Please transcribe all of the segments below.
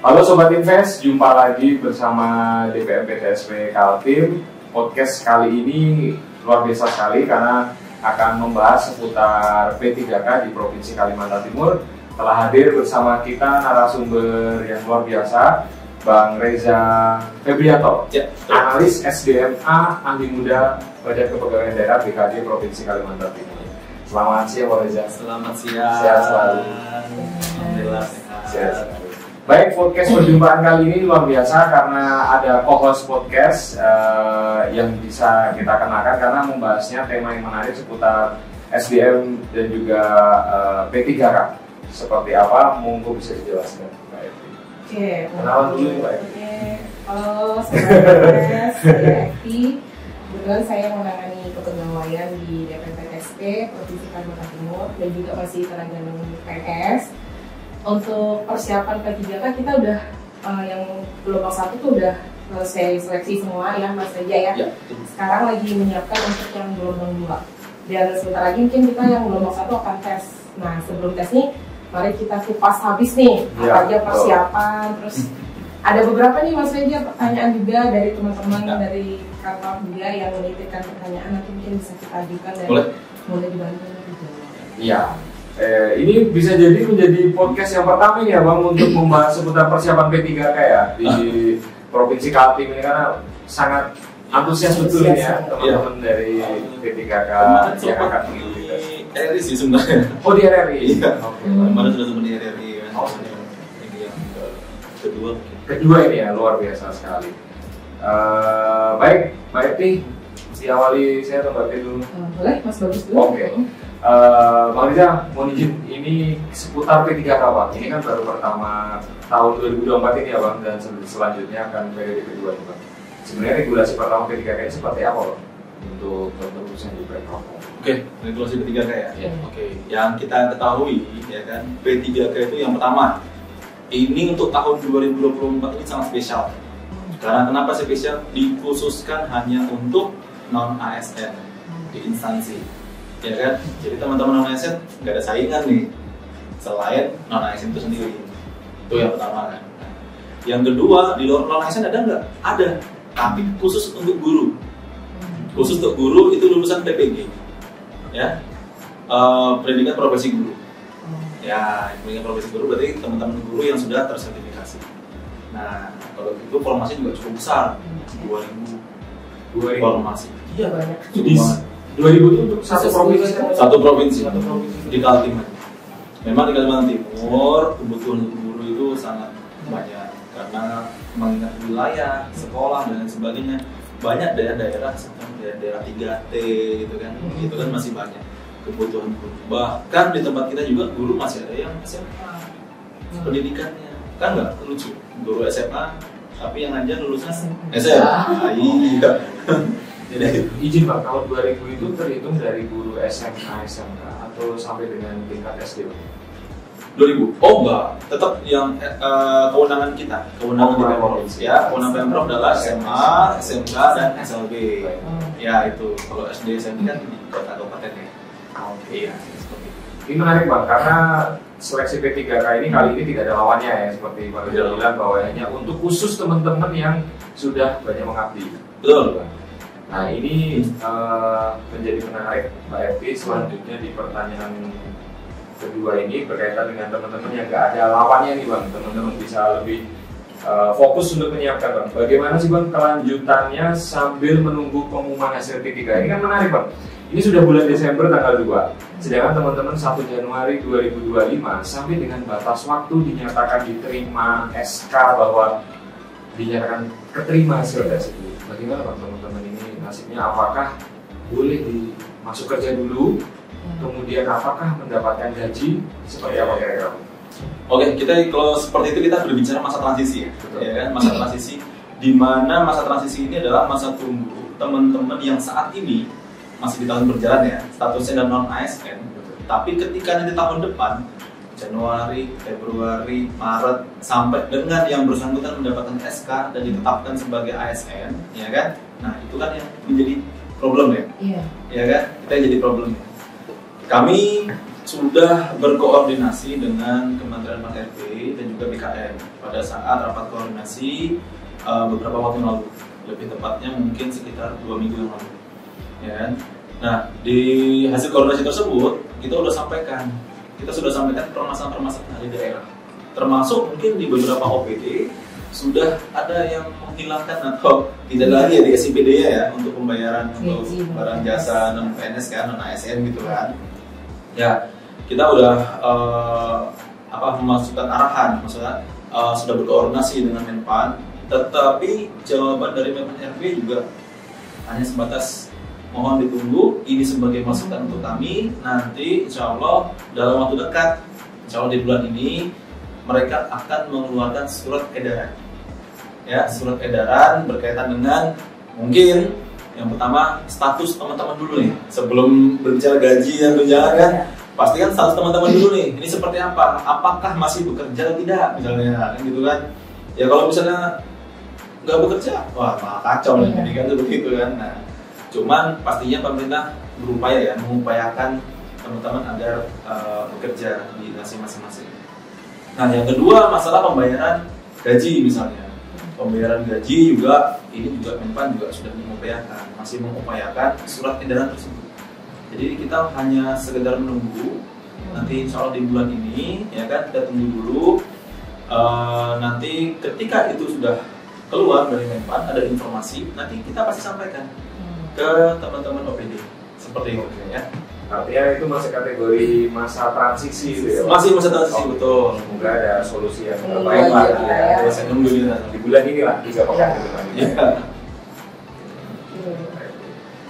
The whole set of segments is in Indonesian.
Halo Sobat Invest, jumpa lagi bersama DPM PTSP Kaltim. Podcast kali ini luar biasa sekali karena akan membahas seputar P3K di Provinsi Kalimantan Timur. Telah hadir bersama kita narasumber yang luar biasa, Bang Reza Febrianto, analis SDMA ahli muda Badan Kepegawaian Daerah BKD Provinsi Kalimantan Timur. Selamat siang Bang Reza. Selamat siang. Sehat selalu. Alhamdulillah sehat selalu. Baik, podcast perjumpaan kali ini luar biasa karena ada co-host podcast yang bisa kita kenakan karena membahasnya tema yang menarik seputar SDM dan juga P3K. Seperti apa? Monggo bisa dijelaskan, Mbak Evi. Oke, kenalan dulu Mbak Evi. Halo, saya Evi. Kebetulan saya menangani kepegawaian di DPM PTSP Provinsi Kalimantan Timur dan juga masih tenaga PNS. Untuk persiapan P3K kita udah yang gelombang 1 tuh udah selesai seleksi semua ya Mas Reja ya. Sekarang lagi menyiapkan untuk yang gelombang 2. Dan sebentar lagi mungkin kita yang gelombang 1 akan tes. Nah sebelum tes nih, mari kita kupas habis nih apa aja persiapan. Terus ada beberapa nih Mas Reja pertanyaan juga dari teman-teman dari kantor juga yang menitipkan pertanyaan, nanti mungkin bisa kita ajukan dan boleh dibantu dijawab. Iya. Ini bisa jadi menjadi podcast yang pertama ini ya Bang untuk membahas seputar persiapan P3K ya di Provinsi Kaltim ini karena sangat antusias betul ini ya teman-teman dari P3K yang akan mengikuti tes. RRI sih sebenarnya. Oh di RRI? Iya. Kemarin sudah sempat di RRI kan. Ini yang kedua ini ya, luar biasa sekali. Baik, Mbak Evi, diawali saya atau Mbak Evi dulu? Boleh, Mas Bagus dulu. Oke. Bang Riza, mohon izin, ini seputar P3K Bang. Ini kan baru pertama tahun 2024 ini ya Bang, dan selanjutnya akan periode kedua nih Bang. Sebenarnya regulasi pertama P3K ini seperti apa Bang? Untuk teman-teman di Pemprov. Oke, regulasi P3K ya? Oke, yang kita ketahui ya kan, P3K itu yang pertama. Ini untuk tahun 2024 ini sangat spesial. Karena kenapa spesial? Dikhususkan hanya untuk non-ASN di instansi. Ya kan, jadi teman-teman non-ASN nggak ada saingan nih selain non-ASN itu sendiri. Itu yang pertama kan. Yang kedua, di luar non-ASN ada nggak? Ada, tapi khusus untuk guru. Khusus untuk guru itu lulusan PPG, ya, pendidikan profesi guru. Ya, pendidikan profesi guru berarti teman-teman guru yang sudah tersertifikasi. Nah, kalau itu formasi juga cukup besar, 2000 formasi. Iya banyak. Jadi 2000 itu untuk satu provinsi. Satu provinsi di Kaltim. Memang di Kalimantan Timur kebutuhan untuk guru itu sangat banyak karena mengingat wilayah, sekolah dan lain sebagainya. Banyak daerah-daerah seperti daerah 3T gitu kan. Itu kan masih banyak kebutuhan guru. Bahkan di tempat kita juga guru masih ada yang SMA. Pendidikannya kan nggak lucu. Guru SMA tapi yang ngajar lulusan SMA. Iya. Jadi izin Pak, kalau 2000 itu terhitung dari guru SMA, SMK atau sampai dengan tingkat SD? 2000? Oh enggak, tetap yang kewenangan kita, kewenangan di Pemprov ya, kewenangan Pemprov adalah SMA, SMK dan SLB. Ya itu, kalau SD, SMP kan di kota kabupaten ya. Iya, seperti itu. Ini menarik Bang, karena seleksi P3K ini kali ini tidak ada lawannya ya, seperti Pak Rizal bilang bahwa hanya untuk khusus teman-teman yang sudah banyak mengabdi. Betul Bang. Nah ini menjadi menarik Mbak Evi, selanjutnya di pertanyaan kedua ini berkaitan dengan teman-teman yang nggak ada lawannya nih Bang, teman-teman bisa lebih fokus untuk menyiapkan Bang. Bagaimana sih Bang kelanjutannya sambil menunggu pengumuman hasil P3K? Ini kan menarik Bang, ini sudah bulan Desember tanggal 2, sedangkan teman-teman 1 Januari 2025 sampai dengan batas waktu dinyatakan diterima SK bahwa dinyatakan keterima hasil tes itu. Bagaimana Bang teman-teman ini nasibnya, apakah boleh masuk kerja dulu, kemudian apakah mendapatkan gaji, seperti apa kira-kira? Oke, kita kalau seperti itu kita berbicara masa transisi ya kan, masa transisi di mana masa transisi ini adalah masa tunggu teman-teman yang saat ini masih di tahun berjalan ya, statusnya dan non ASN, tapi ketika nanti tahun depan Januari, Februari, Maret sampai dengan yang bersangkutan mendapatkan SK dan ditetapkan sebagai ASN, ya kan? Nah itu kan yang menjadi problem ya, ya kan? Kita jadi problem. Kami sudah berkoordinasi dengan Kementerian PAN RB dan juga BKN pada saat rapat koordinasi beberapa waktu yang lalu, lebih tepatnya mungkin sekitar 2 minggu yang lalu, ya kan? Nah, di hasil koordinasi tersebut kita sudah sampaikan permasalahan-permasalahan di daerah, termasuk mungkin di beberapa OPD sudah ada yang menghilangkan atau tidak lagi ya di SIPD ya untuk pembayaran untuk barang jasa non PNS kan, non ASN gitu kan. Ya, kita udah memasukkan arahan, maksudnya sudah berkoordinasi dengan Menpan, tetapi jawaban dari Menpan RB juga hanya sebatas mohon ditunggu, ini sebagai masukan untuk kami. Nanti insya Allah dalam waktu dekat, insya Allah di bulan ini mereka akan mengeluarkan surat edaran, ya, surat edaran berkaitan dengan mungkin yang pertama status teman-teman dulu nih, sebelum berbicara gaji dan tunjangan kan, pastikan status teman-teman dulu nih, ini seperti apa, apakah masih bekerja atau tidak misalnya, kan gitu kan. Ya kalau misalnya nggak bekerja, wah malah kacau nih, jadi kan seperti itu kan. Nah, cuman pastinya pemerintah berupaya ya, mengupayakan teman-teman agar bekerja di dinasi masing-masing. Nah, yang kedua masalah pembayaran gaji misalnya. Pembayaran gaji juga, ini juga Menpan juga sudah masih mengupayakan surat edaran tersebut. Jadi kita hanya sekedar menunggu, nanti insya Allah di bulan ini, ya kan, kita tunggu dulu. Nanti ketika itu sudah keluar dari Menpan, ada informasi, nanti kita pasti sampaikan ke teman-teman OPD seperti itu ya. Artinya itu masih kategori masa transisi gitu ya? Masih masa transisi, betul. Semoga ada solusi yang terbaik lah ya. Saya nunggu di bulan ini lah, 3 pekan ke depan.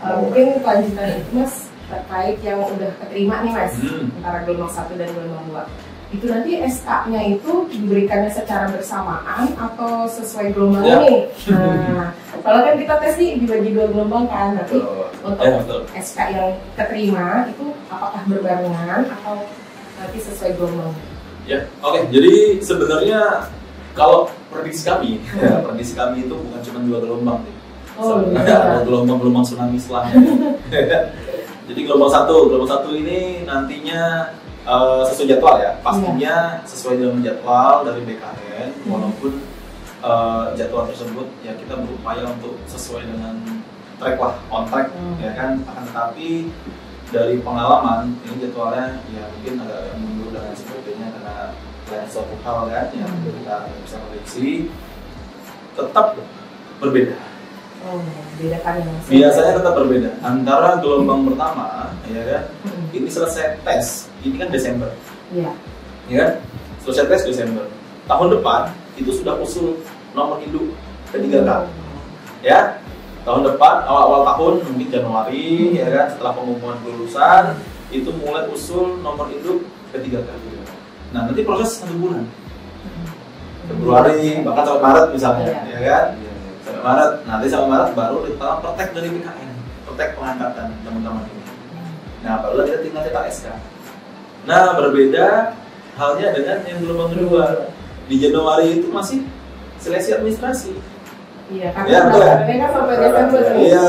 Mungkin kelanjutan itu Mas terkait yang udah keterima nih Mas, antara gelombang 1 dan gelombang 2. Itu nanti SK-nya itu diberikannya secara bersamaan atau sesuai gelombang ini. Nah, kalau kan kita tes nih dibagi 2 gelombang kan, nanti untuk SK yang keterima itu apakah berbarengan atau nanti sesuai gelombang? Ya, oke. Jadi sebenarnya kalau prediksi kami, prediksi kami itu bukan cuma 2 gelombang nih. Ada gelombang-gelombang tsunami setelahnya. Jadi gelombang satu ini nantinya sesuai jadwal ya, pastinya sesuai dengan jadwal dari BKN, walaupun jadwal tersebut ya kita berupaya untuk sesuai dengan track lah, on track ya kan, akan tetapi dari pengalaman ini jadwalnya ya mungkin agak mundur dan sebagainya karena banyak suatu hal kan yang kita bisa prediksi, tetap berbeda. Biasanya tetap berbeda antara gelombang pertama ya kan, ini selesai tes, ini kan Desember, ya kan, selesai tes Desember, tahun depan itu sudah usul nomor induk P3K, ya, tahun depan awal tahun mungkin Januari ya kan, setelah pengumuman kelulusan itu mulai usul nomor induk P3K. Nah nanti proses 1 bulan, Februari bahkan sampai Maret misalnya, ya kan. Sampai Maret, nanti sampai Maret baru ditetapkan protek dari BKN, protek pengangkatan teman-teman ini. Nah, barulah kita tinggal cetak SK. Nah, berbeda halnya dengan yang gelombang kedua. Di Januari itu masih seleksi administrasi. Iya, karena kan sampai Desember. Iya.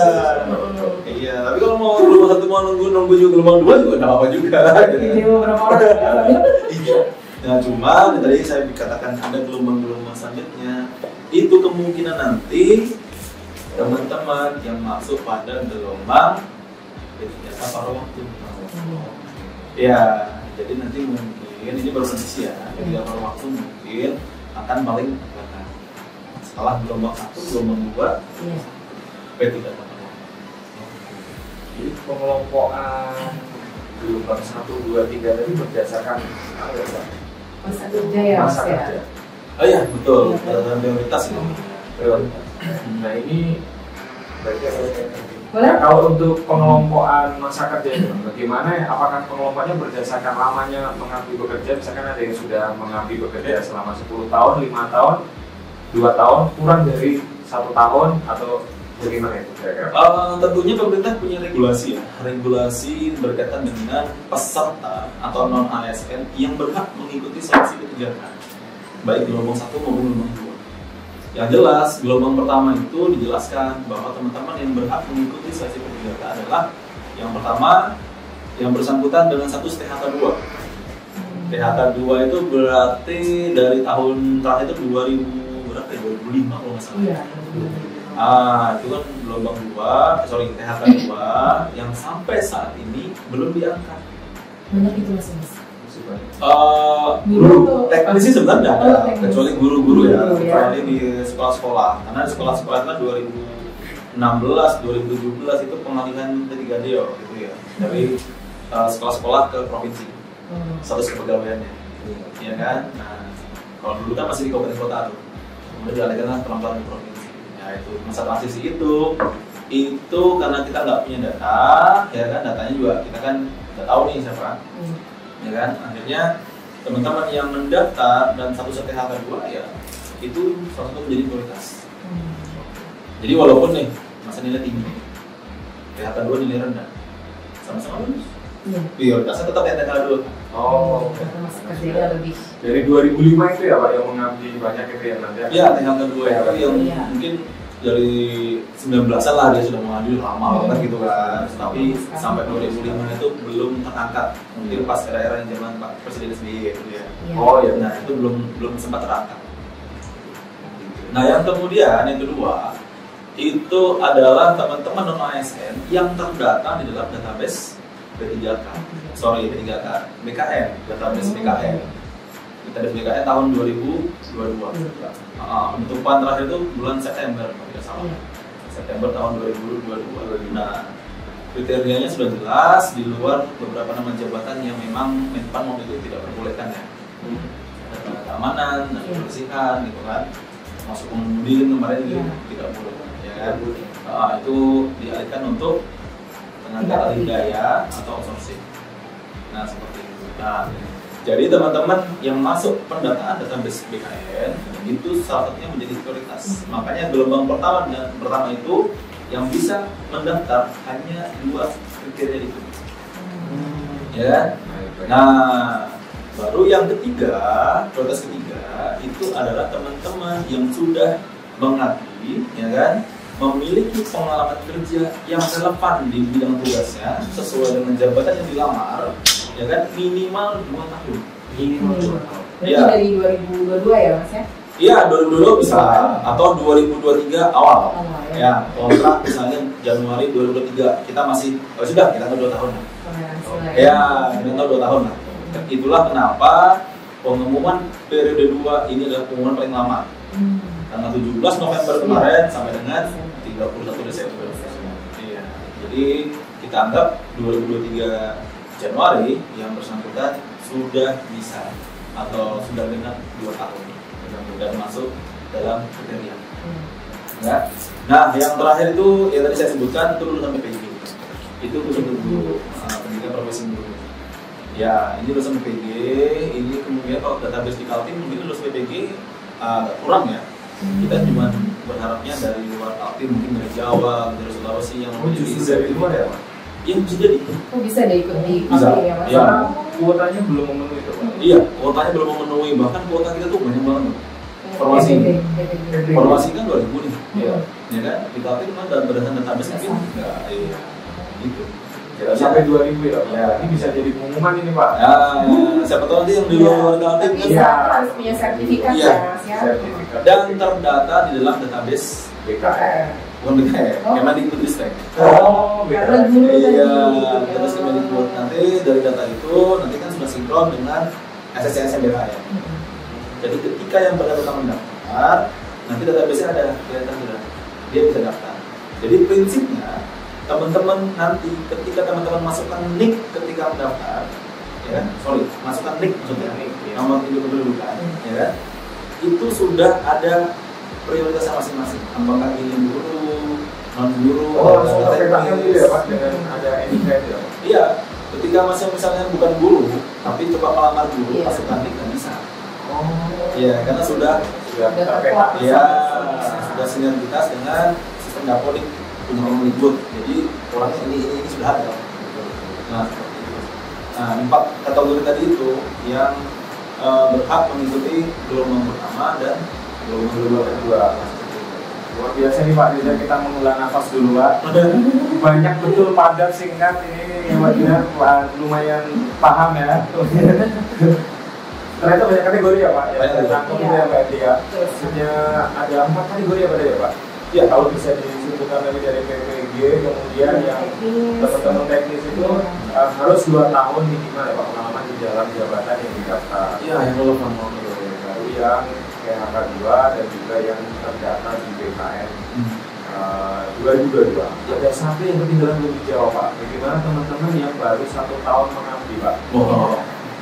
Tapi kalau mau gelombang 1 mau nunggu juga gelombang 2 juga enggak apa-apa juga. Ini beberapa orang. Iya. Nah, cuma tadi saya dikatakan ada gelombang-gelombang selanjutnya. Itu kemungkinan nanti teman-teman yang masuk pada gelombang P3K paruh waktu. Ya, jadi nanti mungkin ini baru prediksi ya. P3K paruh waktu mungkin akan paling belakang. Setelah gelombang 1, gelombang 2, P3K paruh waktu. Jadi pengelompokan gelombang 1, 2, 3 tadi berdasarkan apa ya Pak? Masa kerja ya Mas ya? Oh iya, betul. Berdasarkan prioritas itu. Nah ini kalau untuk pengelompokan masa kerja itu bagaimana? Apakah pengelompokannya berdasarkan lamanya mengabdi bekerja? Misalkan ada yang sudah mengabdi bekerja selama 10 tahun, 5 tahun, 2 tahun, kurang dari 1 tahun, atau bagaimana itu? Tentunya pemerintah punya regulasi ya, regulasi berkaitan dengan peserta atau non ASN yang berhak mengikuti seleksi P3K, baik gelombang 1 maupun gelombang 2. Yang jelas, gelombang pertama itu dijelaskan bahwa teman-teman yang berhak mengikuti seleksi P3K adalah yang pertama, yang bersangkutan dengan status THK 2. THK 2 itu berarti dari tahun terakhir itu 2000 berapa ya? 2005 kalau nggak salah. Iya. Itu kan gelombang 2, THK 2 yang sampai saat ini belum diangkat. Banyak itu Mas. Guru teknis sih sebenarnya nggak ada, kecuali guru-guru ya, Guru, kecuali di sekolah-sekolah. Karena di sekolah-sekolah kan 2016, 2017 itu pengalihan P3D gitu ya, dari sekolah-sekolah ke provinsi, status kepegawaiannya, ya kan. Nah, kalau dulu kan masih di kabupaten kota tuh, kemudian dialihkan pelan-pelan ke provinsi. Nah itu masa transisi itu karena kita nggak punya data, ya kan, datanya juga kita kan nggak tahu nih siapa. Ya kan, akhirnya teman-teman yang mendaftar dan status THK 2 ya itu salah satu menjadi prioritas. Jadi walaupun nih masa nilai tinggi, THK 2 nilai rendah, sama-sama lulus. Prioritasnya tetap THK 2. Oh, kerjanya lebih. dari 2005 itu ya Pak yang mengabdi banyak itu ya nanti? Ya, THK 2 itu yang mungkin dari 19-an lah dia sudah mengambil lama banget gitu kan. Tapi sampai 2005 itu belum terangkat. Mungkin pas era-era yang zaman Pak Presiden SBY gitu ya. Oh ya, Nah itu belum sempat terangkat. Nah yang kemudian yang kedua itu adalah teman-teman non ASN yang terdata di dalam database P3K, BKN, database BKN. Database BKN tahun 2022. Penutupan terakhir itu bulan September, kalau tidak salah. September tahun 2022. Nah, kriterianya sudah jelas di luar beberapa nama jabatan yang memang Menpan waktu itu tidak perbolehkan ya. Ada keamanan, dan kebersihan gitu kan. Masuk pengemudi kemarin itu tidak boleh, ya kan. Itu dialihkan untuk tenaga alih daya atau outsourcing. Nah, seperti itu. Nah, jadi teman-teman yang masuk pendataan database BKN itu salah satunya menjadi prioritas. Makanya gelombang pertama itu yang bisa mendaftar hanya 2 kriteria itu. Ya. Nah, baru yang ketiga, prioritas ketiga itu adalah teman-teman yang sudah mengabdi, ya kan, memiliki pengalaman kerja yang relevan di bidang tugasnya sesuai dengan jabatan yang dilamar, ya kan, minimal 2 tahun. Minimal 2 tahun. Berarti dari 2022 ya Mas ya? Iya, 2022 bisa, atau 2023 awal. Ya, kontrak misalnya Januari 2023, kita masih, sudah, kita tahu 2 tahun. Ya, kita tahu 2 tahun lah. Itulah kenapa pengumuman periode 2 ini adalah pengumuman paling lama. Tanggal 17 November kemarin sampai dengan 31 Desember. Iya. Jadi kita anggap 2023 Januari yang bersangkutan sudah bisa atau sudah genap 2 tahun dan masuk dalam kriteria. Ya. Nah, yang terakhir itu yang tadi saya sebutkan itu lulusan PPG. Itu lulusan guru, pendidikan profesi guru. Ya, ini lulusan PPG. Ini kemudian kalau database di Kaltim mungkin lulus PPG kurang ya. Kita cuma berharapnya dari luar Kaltim, mungkin dari Jawa, dari Sulawesi yang justru dari luar ya Pak? Iya, bisa jadi. Oh, bisa deh ikut di Bisa. Kaltim ya Mas? Ya. Kuotanya belum memenuhi itu Pak? Iya, kuotanya belum memenuhi, bahkan kuota kita tuh banyak banget. Formasi kan 2000 nih. Iya. Ya kan? Di Kaltim kan berdasarkan database mungkin enggak gitu. Ya, sampai 2000 ya. Ya, ini bisa jadi pengumuman ini Pak. Ya, siapa tahu nanti yang di luar Kaltim kan harus punya sertifikat ya Mas ya. Sertifikat. dan terdata di dalam database BKN. bukan BKN, Kemendikbudristek. Oh, Karena BKN. dulu Iya, tadi. database Kemendikbud. Nanti dari data itu nanti kan sudah sinkron dengan SSCS BKN. Jadi ketika yang bersangkutan mendaftar, nanti database-nya ada, kelihatan sudah dia bisa daftar. Jadi prinsipnya teman-teman nanti ketika teman-teman masukkan NIK ketika mendaftar, ya, masukkan NIK maksudnya, nomor induk kependudukan, ya kan, itu sudah ada prioritasnya masing-masing. Apakah ini guru, non guru, Oh, langsung terpetakan gitu ya Pak dengan ada NIK itu ya Pak? Iya, ketika masih misalnya bukan guru, tapi coba melamar guru, masukkan NIK nggak bisa. Oh, Iya, karena sudah terpetakan. ya sudah sinergitas dengan sistem dapodik punya Kemendikbud. Jadi orangnya ini sudah ada. Nah, seperti itu. Nah, 4 kategori tadi itu yang berhak mengikuti gelombang pertama dan gelombang kedua. Luar biasa nih Pak, bisa kita mengulang nafas dulu Pak. Banyak betul, padat, singkat, ini yang lumayan paham ya. Ternyata banyak kategori ya Pak, ya Banyak tercantum kategori. itu ya Pak Edi ya. Terus. Maksudnya ada 4 kategori apa tadi ya Pak? Iya. Kalau bisa disebutkan lagi dari PPG, kemudian yang teman-teman teknis itu harus 2 tahun minimal ya Pak pengalaman di dalam jabatan yang didaftar. Iya, yang relevan. Baru yang PHK 2 dan juga yang terdata di BKN. Dua. Ada satu yang ketinggalan belum dijawab Pak. Bagaimana teman-teman yang baru 1 tahun mengabdi Pak? Oh.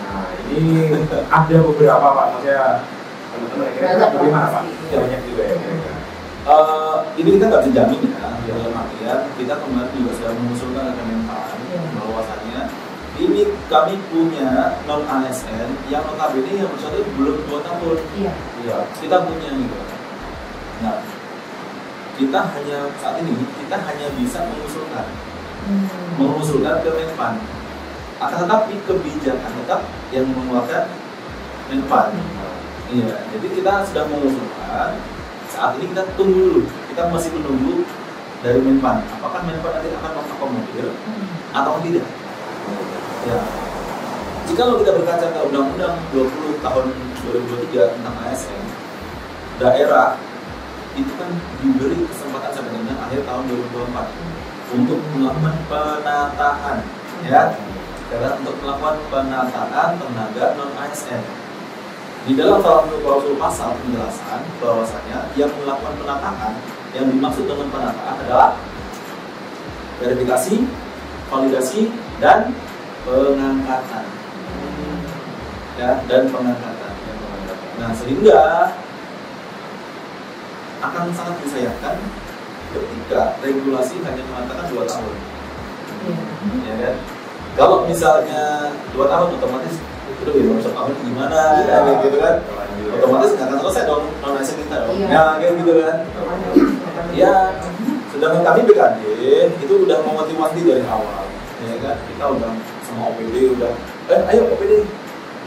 Nah ini ada beberapa Pak. Maksudnya teman-teman kira-kira bagaimana Pak? Banyak juga ya kira-kira. Ini kita nggak bisa jamin ya, dalam artian kita kemarin juga sudah mengusulkan ke Menpan bahwasannya ini kami punya non ASN yang notabene yang bersatu belum 2 tahun. Iya. Kita punya gitu. Nah, kita hanya saat ini kita hanya bisa mengusulkan ke Menpan. Akan tetapi kebijakan tetap yang mengeluarkan Menpan. Iya, jadi kita sudah mengusulkan. Saat ini kita tunggu dulu, kita masih menunggu dari Menpan. Apakah Menpan nanti akan mengakomodir atau tidak? Ya. Jika kita berkaca ke Undang-Undang 20 tahun 2023 tentang ASN, daerah itu kan diberi kesempatan sampai dengan akhir tahun 2024 untuk melakukan penataan, ya, karena untuk melakukan penataan tenaga non ASN. Di dalam salah satu klausul pasal penjelasan bahwasanya yang melakukan penataan, yang dimaksud dengan penataan adalah verifikasi, validasi, dan pengangkatan. Ya, dan pengangkatan. Nah, sehingga akan sangat disayangkan ketika regulasi hanya mengatakan 2 tahun. Ya kan? Kalau misalnya 2 tahun otomatis itu ya tahun gimana gitu kan, otomatis nggak akan selesai dong non ASN kita dong. Ya kayak gitu kan. Ya, sedangkan kami BKD itu udah memotivasi dari awal, ya kan. Kita udah sama OPD udah, ayo OPD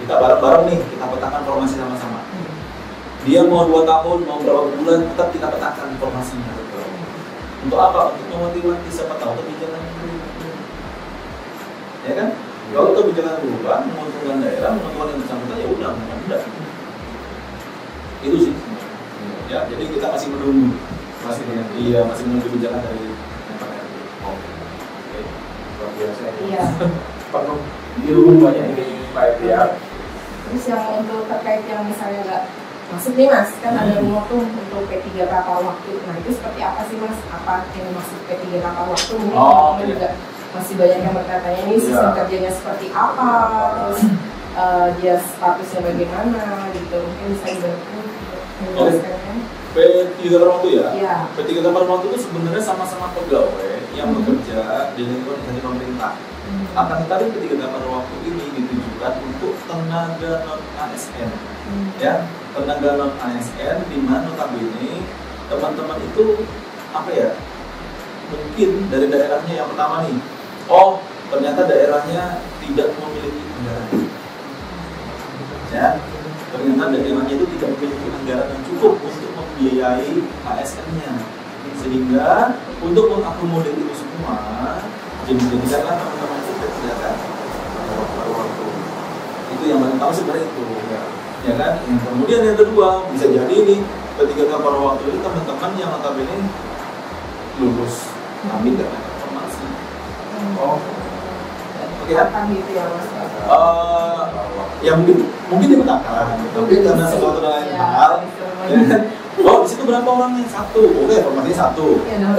kita bareng-bareng nih, kita petakan formasi sama-sama. Dia mau 2 tahun, mau berapa bulan, tetap kita petakan informasinya. Untuk apa? Untuk memotivasi, siapa tahu kebijakan berubah. Ya kan? Kalau kebijakan berubah, menguntungkan daerah, menguntungkan yang bersangkutan, ya udah, mudah-mudah. Itu sih. Ya, jadi kita masih menunggu. Masih menunggu kebijakan dari MPR. Oke. Luar biasa. Iya. Penuh ilmu banyak ini Pak Edi ya. Terus yang untuk terkait yang misalnya nggak masuk nih Mas, kan ada rumor tuh untuk P3 kapal waktu. Nah itu seperti apa sih Mas? Apa yang maksud P3 kapal waktu? Mungkin teman-teman juga masih banyak yang bertanya ini sistem kerjanya seperti apa, terus dia statusnya bagaimana gitu. Mungkin bisa dijelaskan. P3 kapal waktu ya? Iya. P3 kapal waktu itu sebenarnya sama-sama pegawai yang bekerja di lingkungan instansi pemerintah. Akan tetapi P3 kapal waktu ini ditujukan untuk tenaga non ASN, ya, tenaga non ASN di mana notabene teman-teman itu apa ya? Mungkin dari daerahnya yang pertama nih, oh ternyata daerahnya tidak memiliki anggaran, ya, ternyata daerahnya itu tidak memiliki anggaran yang cukup untuk membiayai ASN-nya, sehingga untuk mengakomodir itu semua, jadikanlah teman-teman itu kerjakan itu yang paling tahu sebenarnya itu, ya kan. Yang kemudian yang kedua bisa jadi nih P3 kapal waktu itu teman-teman yang notabene lulus tapi nggak ada informasi. Oke ya. Gitu ya Mas. Ya mungkin dipetakan, tapi karena sesuatu lain hal, ya kan. Oh di situ berapa orangnya? 1. Oke, informasinya 1.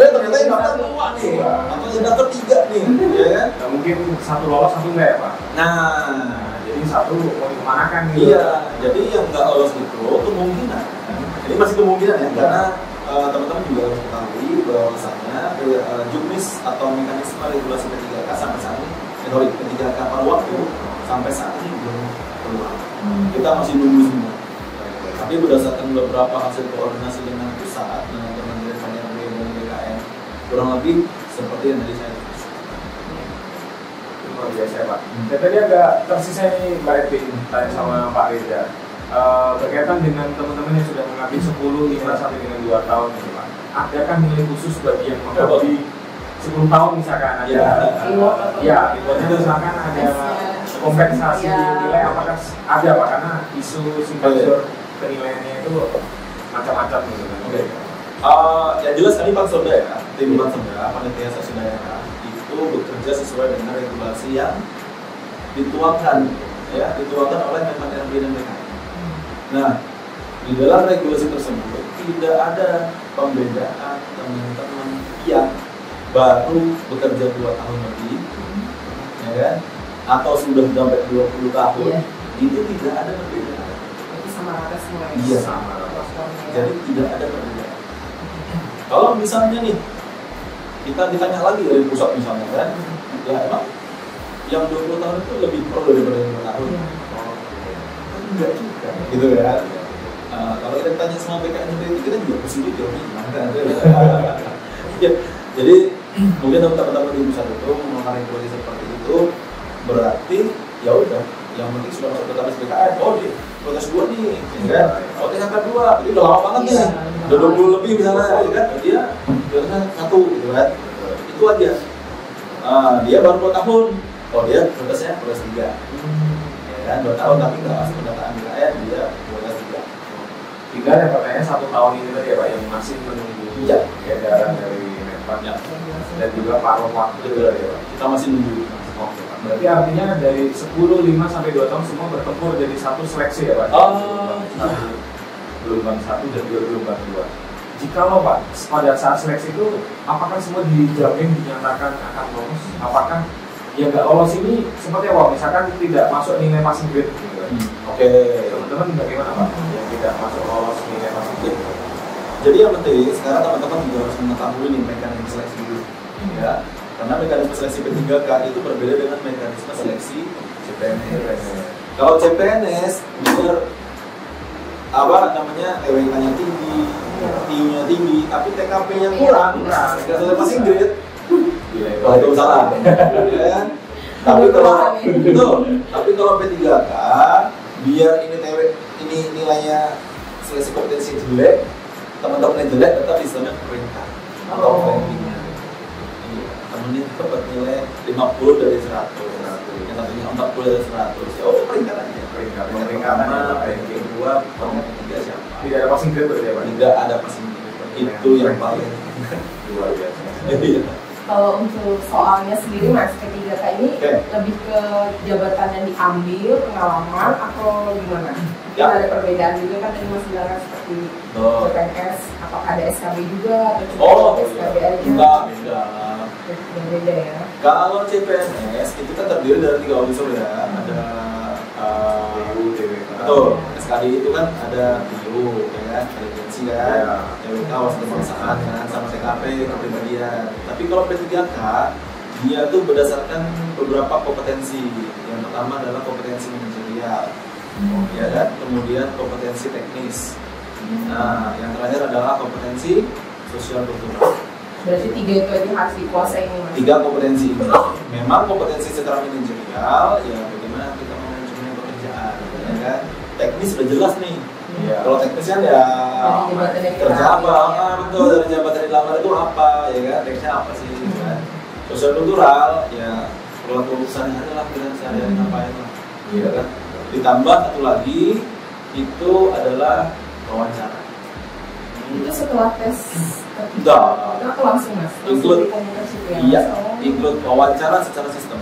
Ternyata yang daftar 2 nih, atau yang daftar 3 nih, ya kan? Nah, mungkin 1 lolos 1 enggak ya Pak? Nah, jadi 1 mau dikemanakan gitu? Iya, jadi yang nggak lolos itu kemungkinan. Jadi masih kemungkinan ya, karena teman-teman juga harus ketahui bahwasanya juknis atau mekanisme regulasi P3K sampai saat ini, P3K kapal waktu sampai saat ini belum keluar. Kita masih nunggu semua. Tapi berdasarkan beberapa hasil koordinasi dengan pusat, dengan teman-teman dari Panjang dan BKN, kurang lebih seperti yang tadi saya luar biasa Pak. Dan tadi agak tersisa nih Mbak Edi tanya sama Pak Reza berkaitan dengan teman-teman yang sudah mengabdi 10, 5 sampai dengan 2 tahun gitu Pak. Adakah nilai khusus bagi yang mengabdi 10 tahun misalkan ada rewardnya misalkan ada kompensasi Ya. nilai apakah ada Pak? Karena isu simpang penilaiannya itu macam-macam gitu kan. Oke. Yang jelas kami Bansodha ya, tim Bansodha, panitia seleksi daerah itu bekerja sesuai dengan regulasi yang dituangkan oleh Menpan RB dan BKN. Nah, di dalam regulasi tersebut tidak ada pembedaan teman-teman yang baru bekerja 2 tahun lebih, ya kan? Atau sudah sampai 20 tahun, Iya. itu tidak ada perbedaan. Itu sama rata semua ya. Iya. Sama rata. Jadi tidak ada perbedaan. Kalau misalnya nih, kita ditanya lagi dari pusat misalnya kan, ya emang yang 20 tahun itu lebih pro daripada yang 2 tahun. Iya. Enggak juga, gitu kan? Kalau kita tanya sama BKN sendiri, kita juga pesimis jawabnya gimana? Ya, jadi mungkin teman-teman di pusat itu melakukan regulasi seperti itu, berarti ya udah, yang penting sudah masuk database BKN. Oh dia protes 2 nih, ya kan? Oh dia angka 2, jadi udah lama banget nih, udah 20 lebih misalnya, ya kan? Dia kan 1 gitu kan? Itu aja. Dia baru 2 tahun, oh dia protesnya protes 3. Ya kan, 2 tahun tapi nggak masuk pendataan BKN, dia protes 3. 3 ada pertanyaan 1 tahun ini tadi ya Pak yang masih menunggu edaran dari Menpan dan juga paruh waktu juga ya Pak. Kita masih nunggu. Oke Pak. Berarti artinya dari 10, 5 sampai 2 tahun semua bertempur jadi satu seleksi ya Pak? Belum bang 1 dan juga belum bang 2. Jikalau Pak pada saat seleksi itu apakah semua dijamin dinyatakan akan lolos? Apakah yang nggak lolos ini seperti apa? Misalkan tidak masuk nilai passing grade gitu kan? Oke. Teman-teman bagaimana Pak? Yang tidak masuk lolos nilai passing grade? Jadi yang penting sekarang teman-teman juga harus mengetahui nih mekanisme seleksi dulu, ya. Karena mekanisme seleksi P3K itu berbeda dengan mekanisme seleksi CPNS. Kalau CPNS benar TWK-nya tinggi, TIU-nya tinggi, tapi TKP-nya kurang, nggak sesuai passing grade. Kalau itu salah, ya kan? Tapi kalau P3K biar ini nilainya seleksi kompetensi jelek, teman-teman yang jelek tetap istilahnya peringkat atau rankingnya. Temennya dapat nilai 50 dari 100, yang satunya 40 dari 100. Ya udah peringkat aja. Peringkat pertama, ranking 2, peringkat 3 siapa? Tidak ada passing grade berarti ya Pak? Tidak ada passing grade. Itu yang paling luar biasa. Iya. Kalau untuk soalnya sendiri Mas, P3K ini lebih ke jabatan yang diambil, pengalaman atau gimana? Mungkin ada perbedaan juga kan tadi Mas bilang seperti CPNS, apakah ada SKB juga atau cuma SKB aja? Enggak, beda ya. Kalau CPNS itu kan terdiri dari 3 unsur ya, ada TIU, TWK. betul, SKD itu kan ada TIU, ya kan, intelijensi kan, TWK wawasan kebangsaan kan, sama TKP kepribadian. Tapi kalau P3K dia tuh berdasarkan beberapa kompetensi. Yang pertama adalah kompetensi manajerial, ya kan, kemudian kompetensi teknis. Nah, yang terakhir adalah kompetensi sosial kultural. Berarti 3 itu aja harus dikuasai nih Mas. 3 kompetensi ini. Memang kompetensi secara manajerial ya bagaimana kita manajemen pekerjaan, ya kan. Teknis sudah jelas nih. Iya. Kalau teknis kan ya kerja apa? Betul, dari jabatan yang dilamar itu apa, ya kan? Teknisnya apa sih, gitu kan. Sosial kultural ya perilaku sehari-hari lah, kita sehari-hari ngapain lah, ya kan. Ditambah satu lagi itu adalah wawancara. Itu setelah tes Udah. atau langsung Mas? Include. Komunikasi ya? Iya, Oh. include wawancara secara sistem.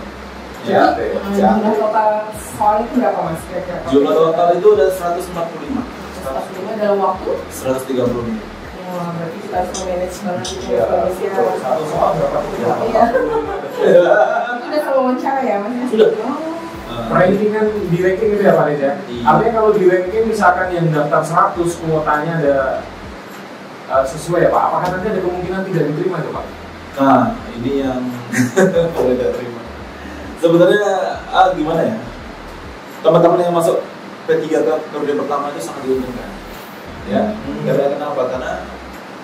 Jadi jumlah total soal itu berapa Mas? Kira-kira? Jumlah total itu ada 145. 145 dalam waktu? 130 menit. Wah, berarti kita harus manage banget itu Iya, kondisinya. satu soal berapa tuh? Iya. Itu udah sama wawancara ya Mas? Sudah. Rankingan di ranking itu ya Pak Reza? Iya. Artinya kalau di ranking misalkan yang daftar 100 kuotanya ada sesuai ya Pak? Apakah nanti ada kemungkinan tidak diterima itu Pak? Nah, ini yang boleh tidak terima. Sebenarnya gimana ya? Teman-teman yang masuk P3K periode pertama itu sangat diuntungkan. Ya, karena kenapa? Karena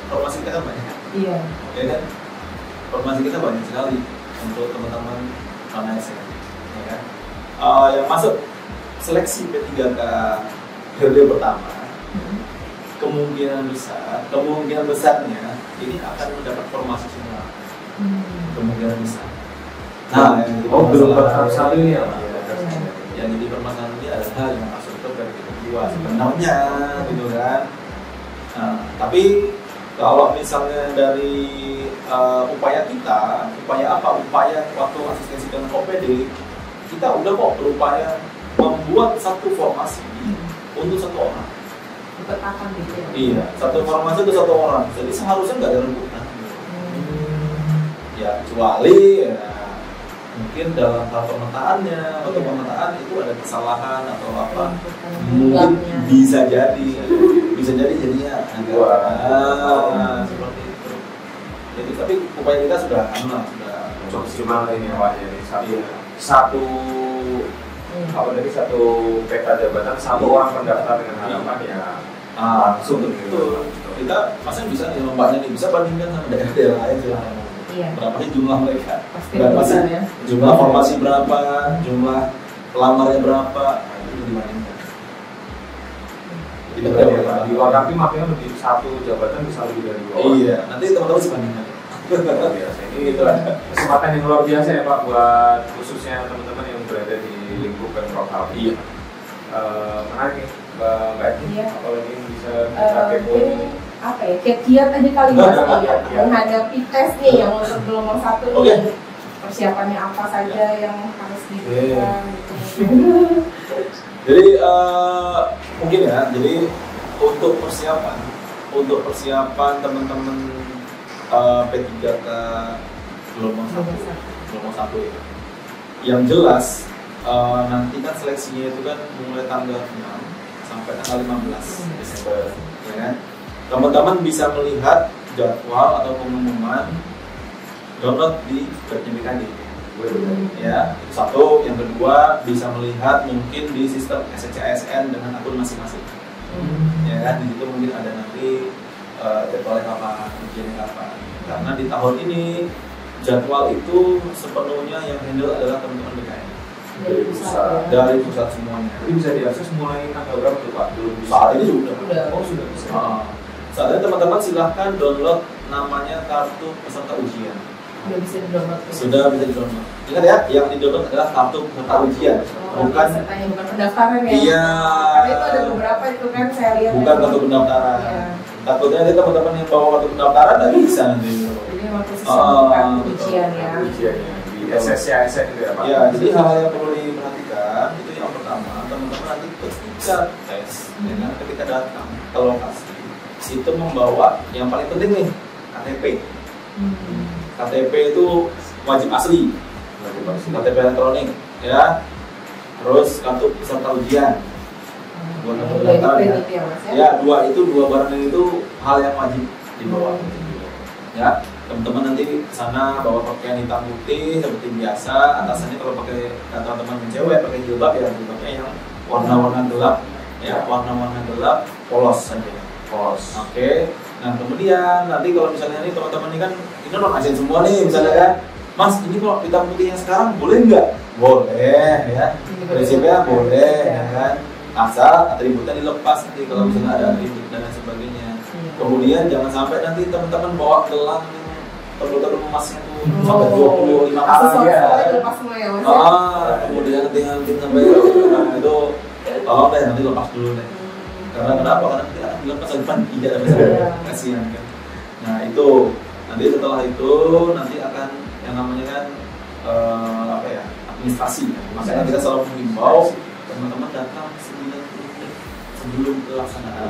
formasi kita kan banyak. Iya. Ya kan? Formasi kita banyak sekali untuk teman-teman PNS ya kan? Yang masuk seleksi P3K periode pertama, kemungkinan besarnya ini akan mendapat formasi semua. Kemungkinan besar. Nah, belum satu ini ya Pak? padahal yang masuk itu dari kedua sebenarnya gitu kan. Nah, tapi kalau misalnya dari upaya kita, upaya apa? Upaya waktu asistensi dengan OPD, kita udah kok berupaya membuat satu formasi untuk satu orang. Dipetakan gitu ya? Iya, satu formasi itu satu orang. Jadi seharusnya nggak ada rebutan. Ya kecuali ya, mungkin dalam hal pemetaannya atau pemetaan itu ada kesalahan atau apa, mungkin bisa jadi jadinya agak seperti itu. Jadi tapi upaya kita sudah maksimal ini awalnya ini satu apa dari satu peta jabatan satu orang pendaftar dengan harapan ya langsung itu kita masih bisa nih lombanya nih, bisa bandingkan sama daerah-daerah lain silahkan. Berapa sih jumlah mereka? Berapa sih jumlah formasi berapa? Jumlah pelamarnya berapa? Itu dibandingkan. Di luar tapi makanya lebih satu jabatan bisa lebih dari dua. Iya, nanti teman-teman bisa bandingkan. Ini itu kesempatan yang luar biasa ya Pak buat khususnya teman-teman yang berada di lingkup Pemprov Kaltim. Iya. Menarik nih Mbak Edi, apalagi yang bisa kita kepoin ini. Apa ya, kiat-kiat aja kali Mas menghadapi tes nih yang untuk gelombang 1 nih. Persiapannya apa saja yang harus dilakukan gitu. Jadi mungkin ya, jadi untuk persiapan teman-teman P3K gelombang 1 ya. Yang jelas nanti kan seleksinya itu kan mulai tanggal 6 sampai tanggal 15 Desember, ya kan? Teman-teman bisa melihat jadwal atau pengumuman download di webnya BKD. Ya, itu satu. Yang kedua bisa melihat mungkin di sistem SCSN dengan akun masing-masing. Ya kan, di situ mungkin ada nanti jadwalnya kapan, ujiannya kapan. Karena di tahun ini jadwal itu sepenuhnya yang handle adalah teman-teman BKN. Dari pusat semuanya. Jadi bisa diakses mulai tanggal berapa tuh Pak? Belum bisa. Saat ini sudah. Oh sudah bisa. Saat ini teman-teman silahkan download namanya kartu peserta ujian. Sudah bisa di-download. Sudah bisa di-download. Ingat ya, yang di-download adalah kartu peserta ujian, bukan pesertanya, bukan pendaftaran ya. Iya. Karena itu ada beberapa itu kan saya lihat. Bukan kartu pendaftaran. Iya. Takutnya nanti teman-teman yang bawa kartu pendaftaran nggak bisa nanti. Jadi memang khusus kartu ujian ya. Ujiannya di SSCSN itu ya Pak. Ya, jadi hal yang perlu diperhatikan itu yang pertama, teman-teman nanti ketika tes, ya kan, ketika datang ke lokasi itu membawa yang paling penting nih KTP. KTP itu wajib asli, KTP elektronik, ya. Terus kartu peserta ujian, buat kartu pendaftaran ya. Dua barang itu hal yang wajib dibawa. Ya, teman-teman nanti kesana bawa pakaian hitam putih seperti biasa. Atasannya kalau pakai teman-teman cewek pakai jilbab ya jilbabnya yang warna-warna gelap, ya warna-warna gelap, polos saja. Polos. Oke. Nah kemudian nanti kalau misalnya ini teman-teman ini kan ini non ASN semua nih misalnya kan, Mas ini kalau hitam putih yang sekarang boleh nggak? Boleh ya. Prinsipnya boleh ya kan. Asal atributnya dilepas nanti kalau misalnya ada atribut dan lain sebagainya. Kemudian jangan sampai nanti teman-teman bawa gelang terlalu emasnya tuh sampai 25 karang ya. Kemudian nanti sampai itu tolong deh nanti lepas dulu deh. Karena kenapa? Karena nanti akan dilepas ke depan tidak ada masalah. Kasihan kan. Nah itu nanti setelah itu nanti akan yang namanya kan apa ya, administrasi. Makanya kita selalu mengimbau teman-teman datang 9 menit sebelum pelaksanaan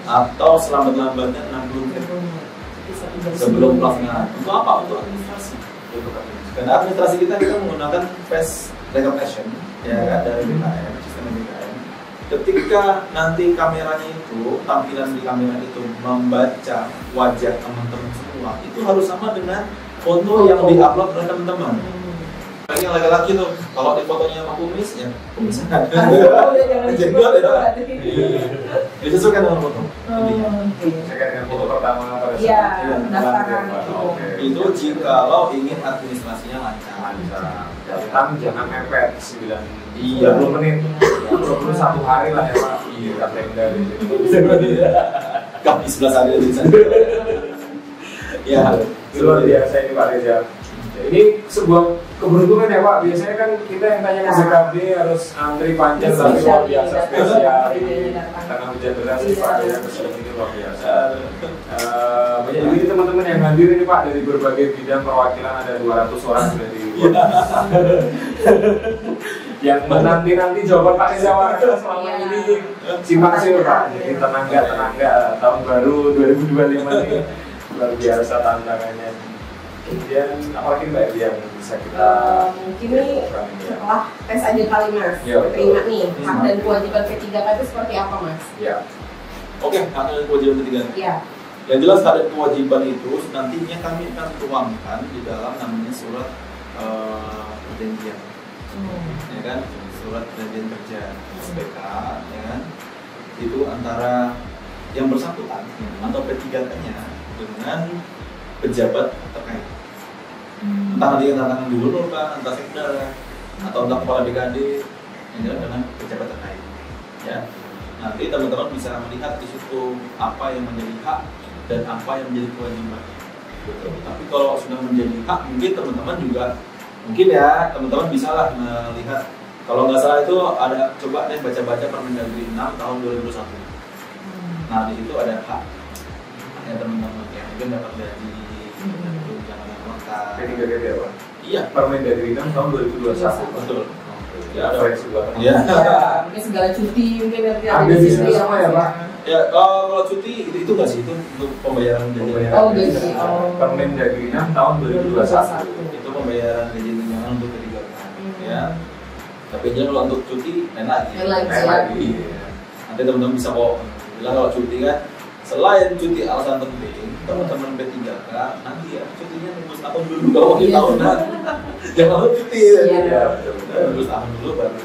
atau selambat-lambatnya 60 menit sebelum pelaksanaan. Untuk apa? Untuk administrasi. Karena administrasi kita menggunakan face recognition ya kan, dari BKN, sistem BKN. Ketika nanti kameranya itu, tampilan di kamera itu membaca wajah teman-teman semua, itu harus sama dengan foto yang diupload oleh teman-teman. Yang laki-laki tuh, kalau di fotonya sama kumis ya kumisnya kan. Jenggot ya. Disesuaikan dengan foto. Disesuaikan dengan foto pertama pada saat pendaftaran. Itu jikalau ingin administrasinya lancar. Jangan mepet 30 menit. 21 hari lah ya Pak. Iya, tenda di kami 11 hari bisa. Ya, luar biasa ini Pak Reza. Ini sebuah keberuntungan ya Pak. Biasanya kan kita yang tanya ke BKB harus antri panjang, tapi luar biasa spesial ini karena hujan deras nih Pak ya, kesini ini luar biasa. Banyak juga teman-teman yang hadir ini Pak dari berbagai bidang perwakilan, ada 200 orang dari yang menanti jawaban Pak Reza Warga selama ini simpang siur Pak. Jadi tenangga tahun baru 2025 ini luar biasa tantangannya. Kemudian apalagi Mbak Evi yang bisa kita mungkin nih setelah tes aja kali Mas, terima nih hak dan kewajiban P3K itu seperti apa Mas? Ya. Oke, hak dan kewajiban P3K. Iya. Yang jelas hak dan kewajiban itu nantinya kami akan tuangkan di dalam namanya surat perjanjian, ya kan, surat perjanjian kerja SPK, ya kan, itu antara yang bersangkutan atau P3K-nya dengan pejabat terkait. Entah nanti tantangan gubernur kan, entah sekda atau entah kepala BKD yang dengan pejabat terkait. Ya, nanti teman-teman bisa melihat di situ apa yang menjadi hak dan apa yang menjadi kewajiban. Betul. Tapi kalau sudah menjadi hak, mungkin teman-teman juga teman-teman bisa lah melihat. Kalau nggak salah itu ada, coba deh baca-baca Permendagri 6 tahun 2021. Nah di situ ada hak ya teman-teman yang mungkin dapat gaji, tunjangan lengkap. P3K ya Pak? Iya. Permendagri 6 tahun 2021. Betul. Ya ada referensi belakang. Iya. Mungkin segala cuti mungkin nanti ada di situ semua ya Pak? Ya kalau cuti itu nggak sih, itu untuk pembayaran gaji. Oh gaji. Permendagri 6 tahun 2021. Itu pembayaran gaji tunjangan untuk P3K. Ya. Tapi jangan kalau untuk cuti lain lagi. Nanti teman-teman bisa kok bilang kalau cuti kan, selain cuti alasan penting, teman-teman P3K nanti ya cutinya tunggu setahun dulu kalau di tahunan. Jangan lalu cuti ya. Tunggu setahun dulu baru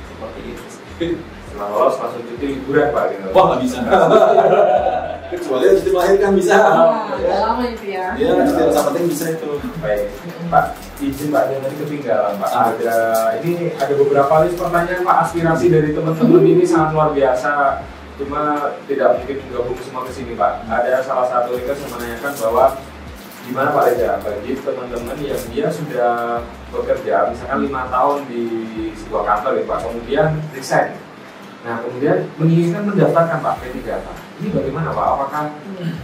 seperti itu. Setelah lolos langsung cuti liburan Pak. Wah nggak bisa. Kecuali cuti melahirkan bisa. Udah lama itu ya. Iya, cuti rasa penting bisa itu. Baik, Pak, izin Pak, jangan ketinggalan Pak. Ini ada beberapa list pertanyaan Pak, aspirasi dari teman-teman ini sangat luar biasa. Cuma tidak mungkin gabung semua ke sini Pak. Ada salah satu request yang menanyakan bahwa gimana Pak Reza bagi teman-teman yang dia sudah bekerja misalkan 5 tahun di sebuah kantor ya Pak, kemudian resign. Nah kemudian menginginkan mendaftarkan Pak P3K. Ini bagaimana Pak? Apakah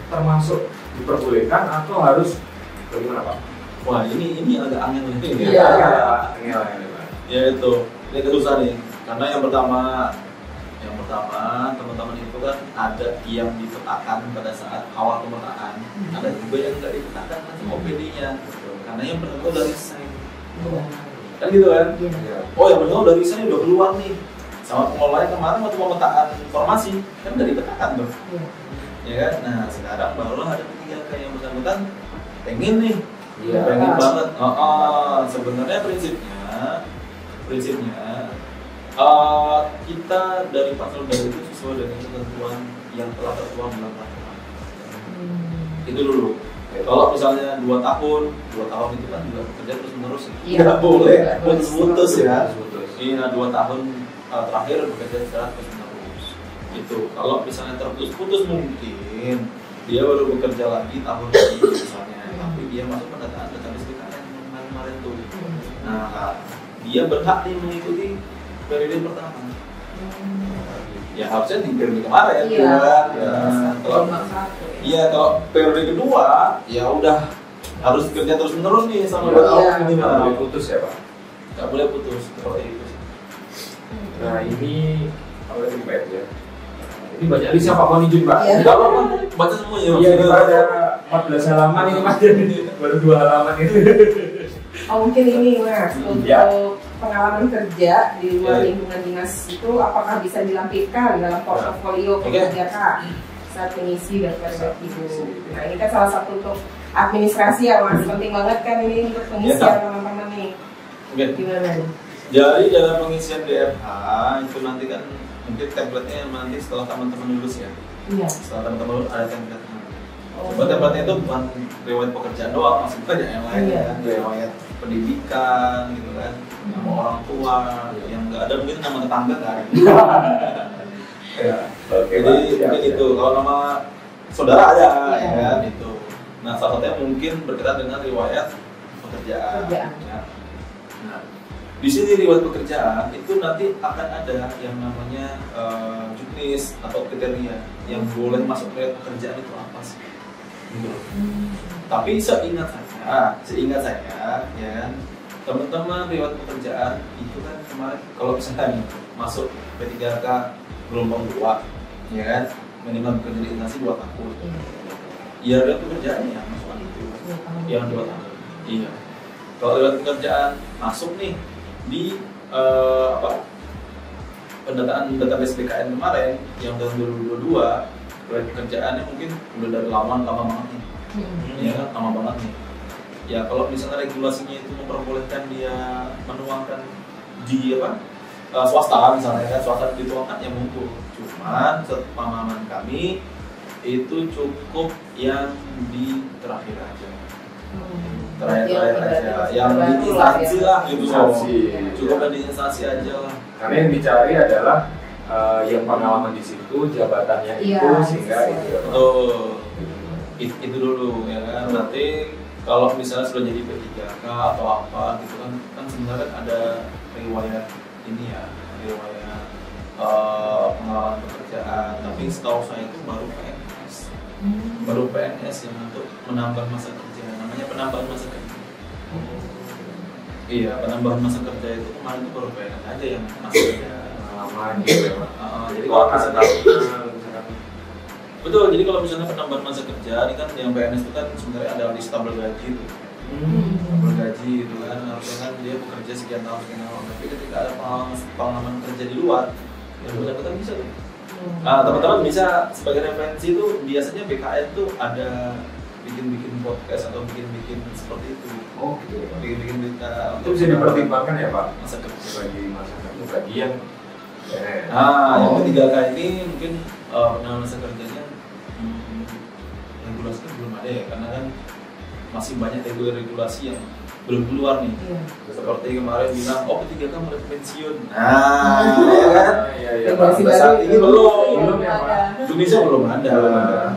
termasuk diperbolehkan atau harus bagaimana Pak? Wah ini agak angin nih. Iya. Ya itu, ini kesusahan nih. Karena yang pertama teman-teman itu kan ada yang dipetakan pada saat awal pemetaan, ada juga yang nggak dipetakan nanti OPD-nya. Karena yang bersangkutan udah resign, kan gitu kan? Oh yang bersangkutan udah resign udah keluar nih. Sama pengelola yang kemarin waktu pemetaan informasi kan udah dipetakan tuh, ya kan? Nah sekarang barulah ada P3K yang bersangkutan pengen nih. Pengen banget. Sebenarnya prinsipnya kita dari pasal dari itu sesuai dengan ketentuan yang telah tertuang dalam peraturan. Itu dulu. Kalau misalnya 2 tahun itu kan juga bekerja terus menerus. Nggak boleh putus ya. Iya 2 tahun terakhir bekerja secara terus menerus. Itu kalau misalnya terputus mungkin dia baru bekerja lagi tahun ini misalnya. Tapi dia masuk pendataan data listrik yang kemarin tuh. Nah, dia berhak nih mengikuti periode pertama. Ya harusnya di periode kemarin kan. Kalau periode kedua ya udah harus kerja terus menerus nih sama 2 tahun ini. Nggak boleh putus ya Pak? Nggak boleh putus seperti itu. Nah ini apa tadi Pak ya? Ini banyak list Pak mau izin Pak. Kalau baca semuanya. Iya ada 14 halaman ini Pak. Baru 2 halaman ini. Oh mungkin ini Mas untuk pengalaman kerja di luar lingkungan dinas itu apakah bisa dilampirkan dalam portofolio P3K saat mengisi daftar ibu. Nah ini kan salah satu untuk administrasi ya Mas, penting banget kan ini untuk pengisian teman-teman nih. Gimana nih? Jadi dalam pengisian DFH itu nanti kan mungkin template-nya nanti setelah teman-teman lulus ya. Iya. Setelah teman-teman lulus ada template-nya. Coba template-nya itu bukan riwayat pekerjaan doang, masih banyak yang lain kan, riwayat pendidikan gitu kan, nama orang tua, yang nggak ada mungkin nama tetangga nggak ada. Jadi mungkin itu kalau nama saudara ada ya kan itu. Nah salah satunya mungkin berkaitan dengan riwayat pekerjaan. Pekerjaan. Ya. Nah, di sini riwayat pekerjaan itu nanti akan ada yang namanya juknis atau kriteria yang boleh masuk riwayat pekerjaan itu apa sih? Gitu. Tapi seingat saya, ya kan, teman-teman riwayat pekerjaan itu kan kemarin kalau misalkan masuk P3K gelombang 2, ya kan, minimal bekerja di instansi 2 tahun. Ya riwayat pekerjaan ya masuk itu, yang 2 tahun. Iya. Kalau riwayat pekerjaan masuk nih di pendataan database BKN kemarin yang tahun 2022, riwayat pekerjaannya mungkin udah dari lama banget nih. Ya, lama banget nih. Ya kalau misalnya regulasinya itu memperbolehkan dia menuangkan di swasta misalnya kan, swasta dituangkan ya mungkin. Cuman sepemahaman kami itu cukup yang di terakhir aja. Terakhir aja, yang di instansi lah gitu. Cukup di instansi aja lah. Karena yang dicari adalah yang pengalaman di situ, jabatannya itu, sehingga itu dulu ya kan. Nanti kalau misalnya sudah jadi P3K atau apa gitu kan sebenarnya ada riwayat ini ya, riwayat pengalaman pekerjaan. Tapi setahu saya itu baru PNS yang untuk menambah masa kerja, namanya penambahan masa kerja. Iya, penambahan masa kerja itu kemarin itu baru PNS aja yang masih ada pengalaman gitu ya Pak. Jadi kalau misalnya betul, jadi kalau misalnya penambahan masa kerja ini kan yang PNS itu kan sebenarnya ada list tabel gaji itu. Tabel gaji itu kan harusnya kan dia bekerja sekian tahun. Tapi ketika ada pengalaman kerja di luar, yang bersangkutan bisa tuh. Nah, teman-teman bisa sebagai referensi itu biasanya BKN tuh ada bikin podcast atau bikin seperti itu. Oh gitu ya Pak. Bikin berita. Itu bisa dipertimbangkan ya Pak? Masa kerja bagi masa kerja bagi yang yang P3K ini mungkin penambahan masa kerjanya regulasinya belum ada ya, karena kan masih banyak regulasi yang belum keluar nih. Seperti kemarin bilang, P3K mau pensiun. Ya kan? Sampai saat ini belum ya Pak. Indonesia belum ada.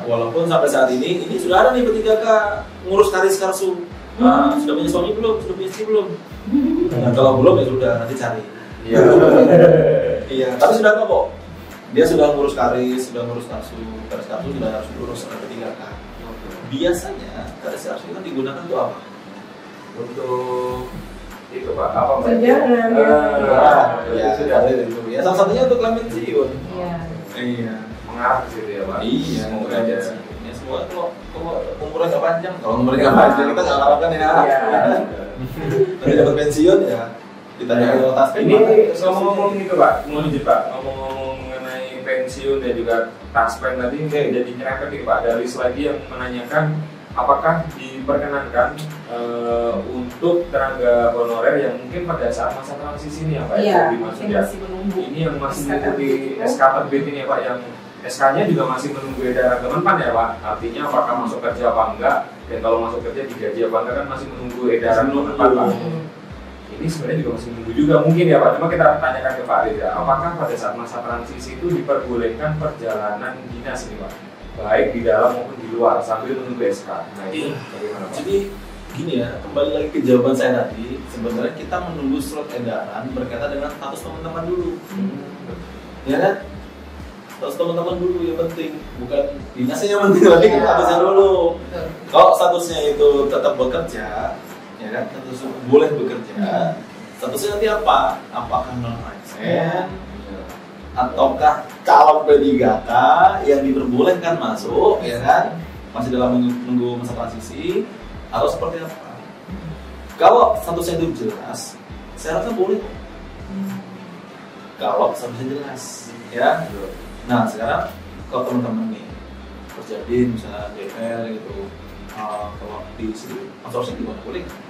Walaupun sampai saat ini sudah ada nih P3K ngurus karis karsu. Sudah punya suami belum? Sudah punya istri belum? Nah, kalau belum ya sudah, nanti cari. Iya, tapi sudah kok. Dia sudah ngurus karis, sudah ngurus karsu sudah harus diurus oleh P3K. Biasanya karis karsu itu digunakan untuk apa? Untuk itu Pak, apa Pak? Tunjangan. Sudah itu. Ya salah satunya untuk klaim pensiun. Iya. Mengarah ke situ ya Pak. Iya, untuk klaim pensiun. Ya semua kalau umurnya nggak panjang, kalau umurnya nggak panjang kita nggak harapkan ya. Nanti dapat pensiun ya. Ditanya ke taspen. Ini ngomong-ngomong itu Pak, mau lanjut Pak, ngomong-ngomong mengenai pensiun dan juga taspen tadi jadi nyerempet nih Pak, ada list lagi yang menanyakan apakah diperkenankan untuk tenaga honorer yang mungkin pada saat masa transisi ini ya Pak, masih menunggu. Ini yang masih mengikuti SK terbit ini ya Pak, yang SK-nya juga masih menunggu edaran Kemenpan ya Pak. Artinya apakah masuk kerja apa enggak, dan kalau masuk kerja digaji apa enggak kan masih menunggu edaran Kemenpan Pak. Ini sebenarnya juga masih menunggu juga mungkin ya Pak. Cuma kita tanyakan ke Pak Reza, apakah pada saat masa transisi itu diperbolehkan perjalanan dinas ini Pak, baik di dalam maupun di luar sambil menunggu SK. Nah itu bagaimana Pak? Jadi gini ya, kembali lagi ke jawaban saya tadi. Sebenarnya kita menunggu surat edaran berkaitan dengan status teman-teman dulu. Ya kan? Status teman-teman dulu yang penting, bukan dinasnya yang penting, tapi kita statusnya dulu. Kalau statusnya itu tetap bekerja, ya kan, status boleh bekerja. Statusnya nanti apa? Apakah non-ASN ataukah calon P3K yang diperbolehkan masuk, ya kan, masih dalam menunggu masa transisi, atau seperti apa? Kalau statusnya itu jelas, saya rasa boleh. Kalau statusnya jelas, ya. Nah sekarang kalau teman-teman nih kerja di misalnya DL gitu, kalau di sini outsourcing gimana, boleh nggak?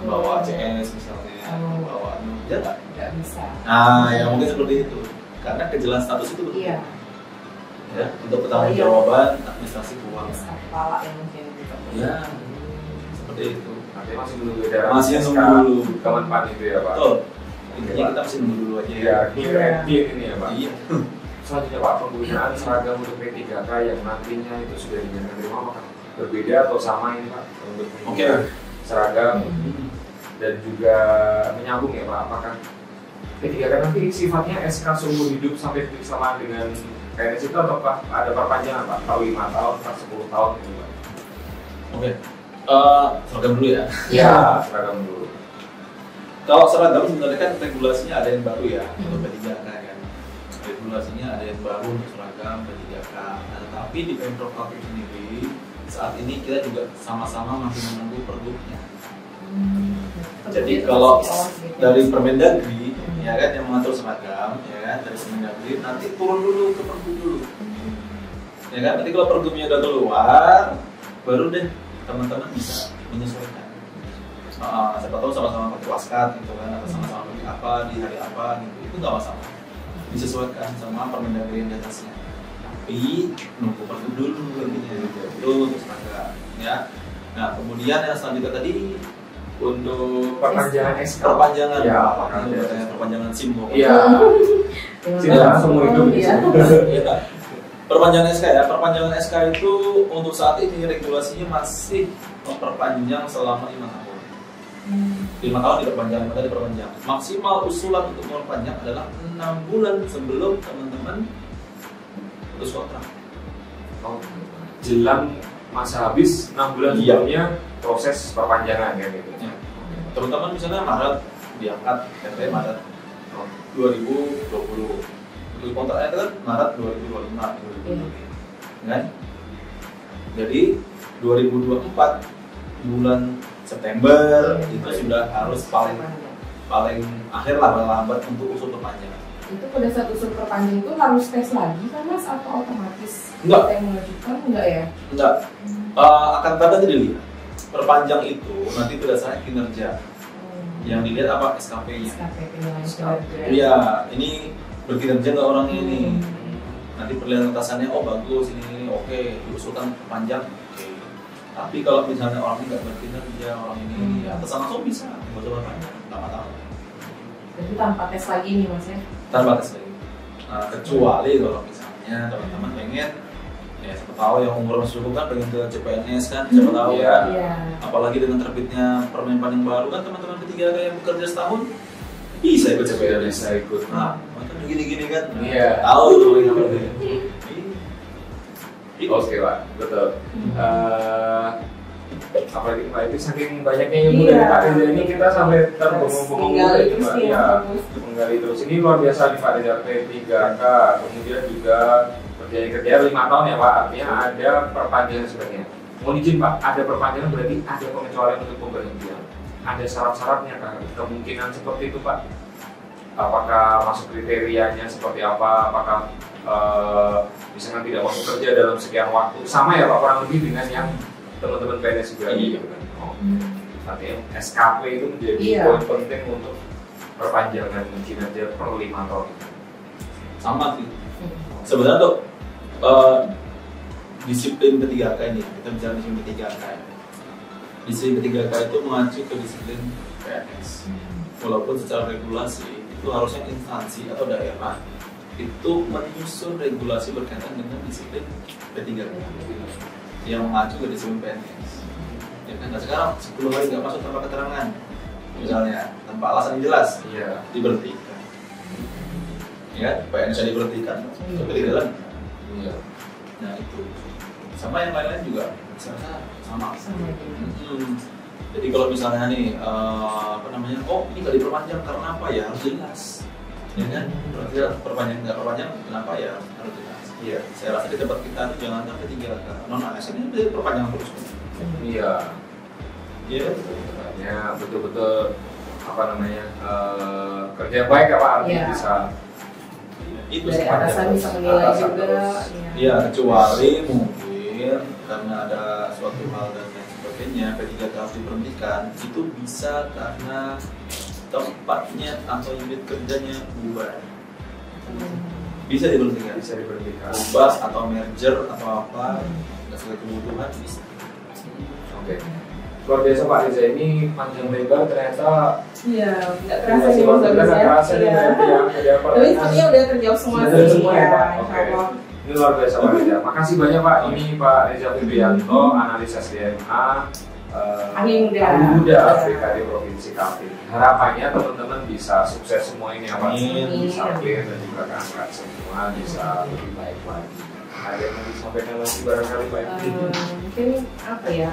Bawa CS misalnya, bawa ya nggak bisa. Nah ya mungkin seperti itu, karena kejelasan status itu betul. Iya. Ya, untuk pertanggungjawaban administrasi keuangan. Kepala yang mungkin gitu. Ya, seperti itu. Artinya masih menunggu edaran. Masih nunggu dulu. Kemenpan itu ya Pak. Betul. Intinya kita masih nunggu dulu aja. Iya, clear ini ya Pak. Iya. Selanjutnya Pak, penggunaan seragam untuk P3K yang nantinya itu sudah dinyatakan terima apakah berbeda atau sama ini Pak untuk seragam dan juga menyambung ya Pak? Apakah P3K nanti sifatnya SK seumur hidup sampai bersamaan dengan PNS itu ataukah ada perpanjangan Pak? Atau 5 tahun, atau 10 tahun gitu Pak? Seragam dulu ya. Iya, seragam dulu. Kalau seragam sebenarnya kan regulasinya ada yang baru ya untuk P3K kan. Regulasinya ada yang baru untuk seragam P3K. Nah, tapi di Pemprov Kaltim sendiri saat ini kita juga sama-sama masih menunggu pergubnya. Jadi kalau dari Permendagri ya kan yang mengatur seragam ya kan, dari Permendagri nanti turun dulu ke pergub dulu. Ya kan, nanti kalau pergubnya udah keluar baru deh teman-teman bisa menyesuaikan. Siapa tahu sama-sama pakai waskat gitu kan, atau sama-sama pakai apa di hari apa gitu, itu nggak masalah, disesuaikan sama Permendagri yang di atasnya. Tapi nunggu pergub dulu intinya itu untuk seragam ya. Nah kemudian yang selanjutnya tadi untuk Perpanjangan SK. Perpanjangan Ya, perpanjangan SIM. Iya. Tidak seumur hidup ya. Perpanjangan SK ya, perpanjangan SK itu untuk saat ini regulasinya masih memperpanjang selama 5 tahun. 5 tahun diperpanjang. Maksimal usulan untuk memperpanjang adalah 6 bulan sebelum teman-teman putus kontrak. Jelang masa habis 6 bulan sebelumnya proses perpanjangan kan gitu. Ya. Teman-teman misalnya Maret diangkat, RT Maret 2020. Untuk kontraknya kan Maret 2025 kan? Jadi 2024 bulan September itu sudah harus paling akhir lah, paling lambat untuk usul perpanjangan. Itu pada saat usul perpanjangan itu harus tes lagi kan Mas atau otomatis? Enggak. Kita yang mengajukan enggak ya? Enggak. Akan tanda dilihat. Perpanjang itu nanti berdasarkan kinerja. Yang dilihat apa? SKP-nya. Iya, ini berkinerja nggak orang ini. Nanti penilaian atasannya, oh bagus, ini oke, diusulkan panjang, oke. Tapi kalau misalnya orang ini nggak berkinerja, orang ini atasan langsung bisa diusulkan panjang, lama tahun. Jadi tanpa tes lagi nih Mas ya? Tanpa tes lagi. Nah, kecuali kalau misalnya teman-teman pengen, ya siapa tahu yang umur masih cukup kan pengen ke CPNS kan, siapa tahu ya. Apalagi dengan terbitnya Permenpan yang baru kan teman-teman P3K yang bekerja setahun bisa ikut CPNS. Bisa ikut. Nah, kan gini-gini kan. Iya. Tahu tuh yang berarti. Oke Pak, betul. Apalagi Pak itu saking banyaknya ilmu dari Pak Reza ini kita sampai terbengong-bengong gitu Pak. Iya, menggali terus. Ini luar biasa nih Pak Reza P3K. Kemudian juga kerja 5 tahun ya Pak. Artinya ada perpanjangan sebenarnya. Mohon izin Pak, ada perpanjangan berarti ada pengecualian untuk pemberhentian. Ada syarat-syaratnya kan? Kemungkinan seperti itu Pak. Apakah masuk kriterianya seperti apa? Apakah misalkan tidak masuk kerja dalam sekian waktu? Sama ya Pak, kurang lebih dengan yang teman-teman PNS juga gitu kan. Artinya SKP itu menjadi poin penting untuk perpanjangan kinerja per 5 tahun. Sama sih. Sebenarnya tuh disiplin P3K ini, kita bicara disiplin P3K. Disiplin P3K itu mengacu ke disiplin PNS. Walaupun secara regulasi itu harusnya instansi atau daerah itu menyusun regulasi berkaitan dengan disiplin P3K yang mengacu ke disiplin PNS. Ya kan, nah sekarang 10 hari nggak masuk tanpa keterangan, misalnya tanpa alasan yang jelas, diberhentikan. Ya, PNS diberhentikan, tapi di dalam. Nah itu, sama yang lain-lain juga, misalnya sama. Jadi kalau misalnya nih, oh ini nggak diperpanjang karena apa ya, harus jelas. Ya kan, nggak perpanjang kenapa ya, harus jelas. Iya, saya rasa di tempat kita itu jangan sampai 3 non-ASN ini bisa perpanjang terus. Iya, betul-betul apa namanya kerja baik ya Pak, artinya bisa. Itu dari atasan bisa menilai juga. Iya, kecuali mungkin karena ada suatu hal dan lain sebagainya P3K harus diberhentikan, itu bisa karena tempatnya atau unit kerjanya bubar. Bisa diberhentikan, ubah atau merger atau apa, nggak sesuai kebutuhan bisa. Oke. Luar biasa Pak Reza, ini panjang lebar ternyata. Iya, nggak terasa sih Mas Agus ya. Tapi sepertinya udah terjawab semua sih. Ya, Pak. Oke. Ini luar biasa Pak Reza. Makasih banyak Pak. Ini Pak Reza Febrianto, analis SDMA, ahli muda BKD Provinsi Kaltim. Harapannya teman-teman bisa sukses semua ini ya Pak. Bisa clear dan juga keangkat semua, bisa lebih baik lagi. Ada yang mau disampaikan lagi barangkali Pak? Mungkin apa ya?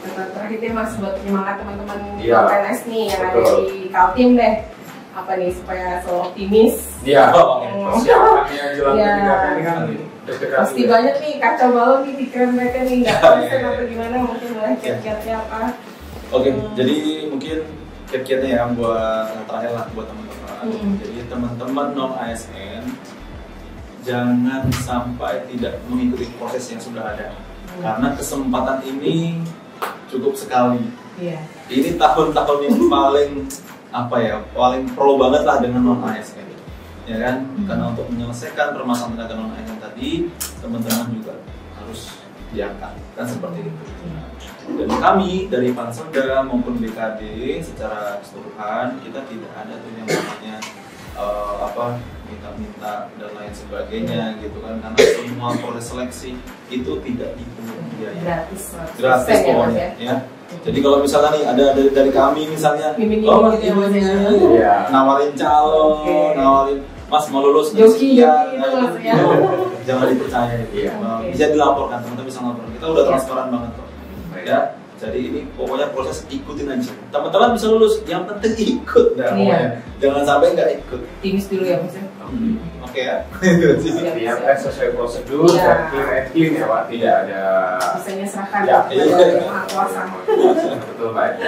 Kata terakhirnya Mas buat penyemangat teman-teman PNS nih yang ada di Kaltim deh. Apa nih supaya selalu optimis? Iya. Persiapannya jelang ketika ini kan pasti banyak nih kacau balau nih pikiran mereka nih nggak konsen atau gimana, mungkin mulai kiat-kiatnya apa? Oke, jadi mungkin kiat-kiatnya ya buat yang terakhir lah buat teman-teman. Jadi teman-teman non ASN jangan sampai tidak mengikuti proses yang sudah ada, karena kesempatan ini cukup sekali. Ini tahun-tahun yang paling paling pro banget lah dengan non ASN, ya kan? Karena untuk menyelesaikan permasalahan tenaga non ASN tadi, teman-teman juga harus diangkat, kan seperti itu. Dan kami dari Panselda maupun BKD secara keseluruhan kita tidak ada tuh yang namanya minta-minta dan lain sebagainya gitu kan, karena semua proses seleksi itu tidak dipungut biaya, gratis pokoknya ya. Jadi kalau misalnya nih ada dari kami misalnya, nawarin calon, nawarin Mas mau lulus sekian, jangan dipercaya itu. Bisa dilaporkan, teman-teman bisa laporkan. Kita udah transparan banget kok. Ya, jadi ini pokoknya proses ikutin aja. Teman-teman bisa lulus, yang penting ikut dah. Jangan sampai nggak ikut. Timis dulu ya Mas. Oke ya. Tiap tes sesuai prosedur dan clean ya Pak, tidak ada. Bisanya serahkan kepada yang maha kuasa. Betul Pak.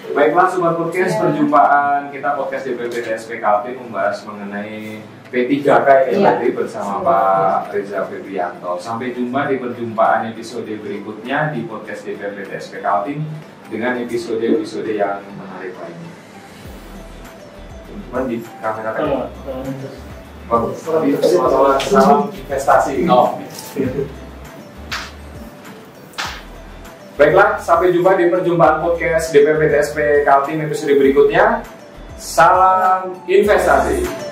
Baiklah Sobat Podcast, perjumpaan kita podcast DPP TSP Kaltim membahas mengenai P3K ya tadi bersama Pak Reza Febrianto. Sampai jumpa di perjumpaan episode berikutnya di podcast DPP TSP Kaltim dengan episode-episode yang menarik lainnya. Cuman di kamera tadi. Bagus. Salam investasi. Baiklah, sampai jumpa di perjumpaan podcast DPP TSP Kaltim episode berikutnya. Salam investasi.